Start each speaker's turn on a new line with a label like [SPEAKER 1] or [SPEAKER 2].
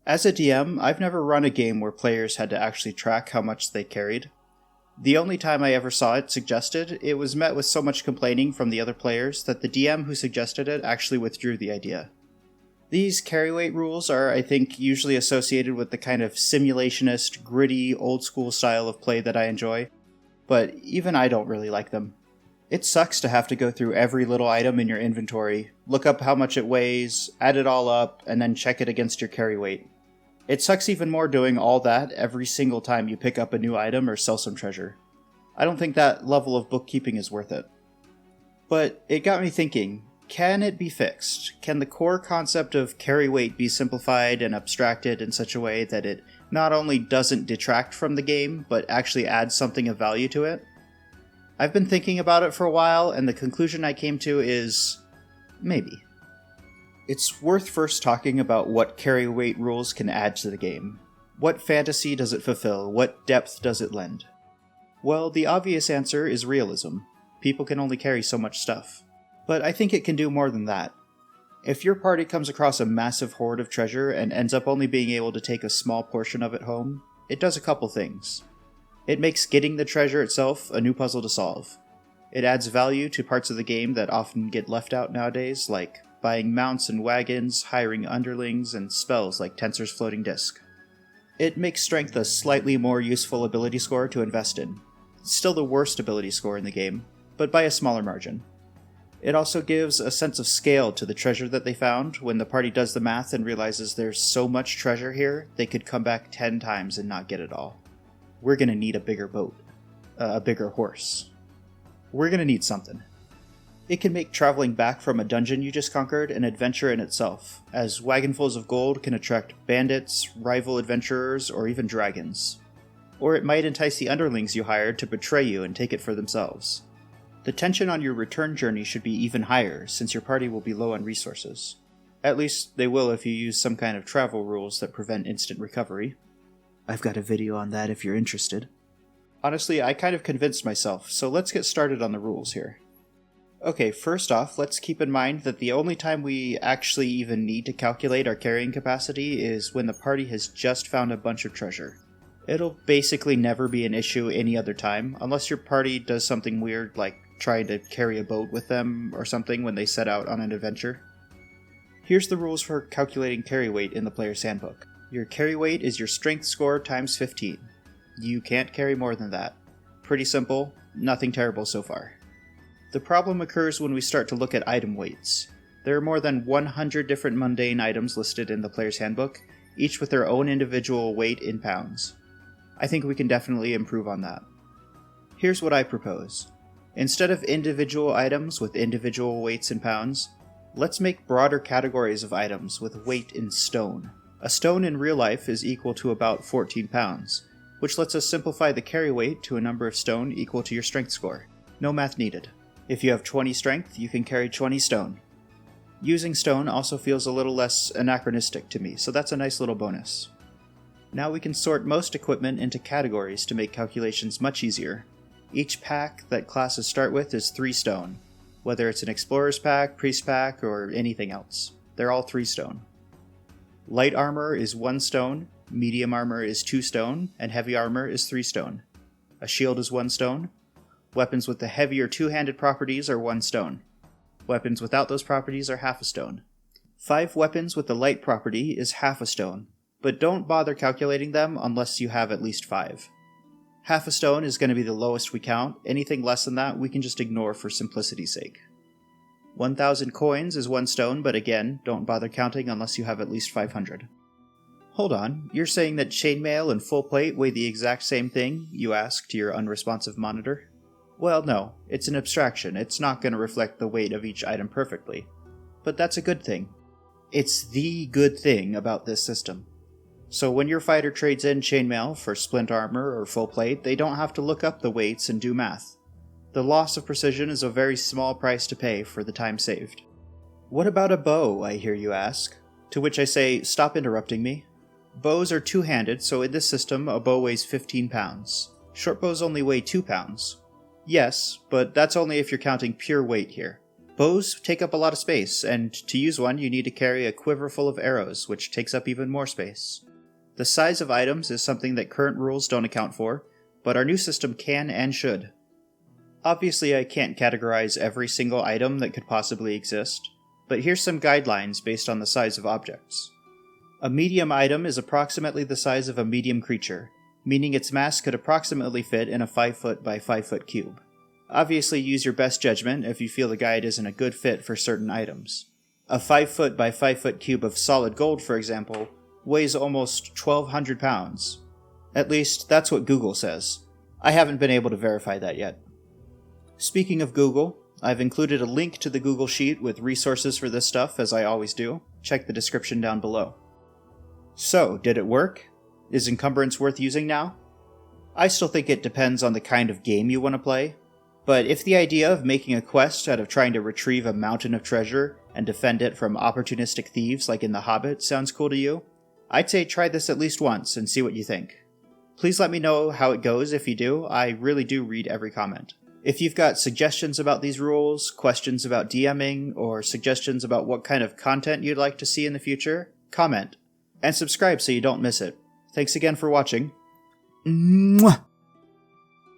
[SPEAKER 1] As a DM, I've never run a game where players had to actually track how much they carried. The only time I ever saw it suggested, it was met with so much complaining from the other players that the DM who suggested it actually withdrew the idea. These carry weight rules are, I think, usually associated with the kind of simulationist, gritty, old-school style of play that I enjoy, but even I don't really like them. It sucks to have to go through every little item in your inventory, look up how much it weighs, add it all up, and then check it against your carry weight. It sucks even more doing all that every single time you pick up a new item or sell some treasure. I don't think that level of bookkeeping is worth it. But it got me thinking, can it be fixed? Can the core concept of carry weight be simplified and abstracted in such a way that it not only doesn't detract from the game, but actually adds something of value to it? I've been thinking about it for a while, and the conclusion I came to is maybe. It's worth first talking about what carry weight rules can add to the game. What fantasy does it fulfill? What depth does it lend? Well, the obvious answer is realism. People can only carry so much stuff. But I think it can do more than that. If your party comes across a massive hoard of treasure and ends up only being able to take a small portion of it home, it does a couple things. It makes getting the treasure itself a new puzzle to solve. It adds value to parts of the game that often get left out nowadays, like buying mounts and wagons, hiring underlings, and spells like Tensor's Floating Disc. It makes strength a slightly more useful ability score to invest in. It's still the worst ability score in the game, but by a smaller margin. It also gives a sense of scale to the treasure that they found when the party does the math and realizes there's so much treasure here, they could come back 10 times and not get it all. We're gonna need a bigger boat. A bigger horse. We're gonna need something. It can make traveling back from a dungeon you just conquered an adventure in itself, as wagonfuls of gold can attract bandits, rival adventurers, or even dragons. Or it might entice the underlings you hired to betray you and take it for themselves. The tension on your return journey should be even higher, since your party will be low on resources. At least they will if you use some kind of travel rules that prevent instant recovery. I've got a video on that if you're interested. Honestly, I kind of convinced myself, so let's get started on the rules here. Okay, first off, let's keep in mind that the only time we actually even need to calculate our carrying capacity is when the party has just found a bunch of treasure. It'll basically never be an issue any other time, unless your party does something weird like trying to carry a boat with them or something when they set out on an adventure. Here's the rules for calculating carry weight in the player's handbook. Your carry weight is your strength score times 15. You can't carry more than that. Pretty simple, nothing terrible so far. The problem occurs when we start to look at item weights. There are more than 100 different mundane items listed in the player's handbook, each with their own individual weight in pounds. I think we can definitely improve on that. Here's what I propose. Instead of individual items with individual weights in pounds, let's make broader categories of items with weight in stone. A stone in real life is equal to about 14 pounds, which lets us simplify the carry weight to a number of stone equal to your strength score. No math needed. If you have 20 strength, you can carry 20 stone. Using stone also feels a little less anachronistic to me, so that's a nice little bonus. Now we can sort most equipment into categories to make calculations much easier. Each pack that classes start with is 3 stone, whether it's an explorer's pack, priest pack, or anything else. They're all 3 stone. Light armor is 1 stone, medium armor is 2 stone, and heavy armor is 3 stone. A shield is 1 stone. Weapons with the heavier two-handed properties are 1 stone. Weapons without those properties are half a stone. 5 weapons with the light property is half a stone, but don't bother calculating them unless you have at least 5. Half a stone is going to be the lowest we count. Anything less than that we can just ignore for simplicity's sake. 1,000 coins is 1 stone, but again, don't bother counting unless you have at least 500. Hold on, you're saying that chainmail and full plate weigh the exact same thing, you ask to your unresponsive monitor? Well, no, it's an abstraction. It's not going to reflect the weight of each item perfectly. But that's a good thing. It's the good thing about this system. So when your fighter trades in chainmail for splint armor or full plate, they don't have to look up the weights and do math. The loss of precision is a very small price to pay for the time saved. What about a bow, I hear you ask? To which I say, stop interrupting me. Bows are two-handed, so in this system, a bow weighs 15 pounds. Short bows only weigh 2 pounds. Yes, but that's only if you're counting pure weight here. Bows take up a lot of space, and to use one you need to carry a quiver full of arrows, which takes up even more space. The size of items is something that current rules don't account for, but our new system can and should. Obviously I can't categorize every single item that could possibly exist, but here's some guidelines based on the size of objects. A medium item is approximately the size of a medium creature, meaning its mass could approximately fit in a 5 foot by 5 foot cube. Obviously use your best judgment if you feel the guide isn't a good fit for certain items. A 5 foot by 5 foot cube of solid gold, for example, weighs almost 1,200 pounds. At least, that's what Google says. I haven't been able to verify that yet. Speaking of Google, I've included a link to the Google Sheet with resources for this stuff, as I always do. Check the description down below. So, did it work? Is encumbrance worth using now? I still think it depends on the kind of game you want to play. But if the idea of making a quest out of trying to retrieve a mountain of treasure and defend it from opportunistic thieves like in The Hobbit sounds cool to you, I'd say try this at least once and see what you think. Please let me know how it goes if you do. I really do read every comment. If you've got suggestions about these rules, questions about DMing, or suggestions about what kind of content you'd like to see in the future, comment. And subscribe so you don't miss it. Thanks again for watching. Mwah!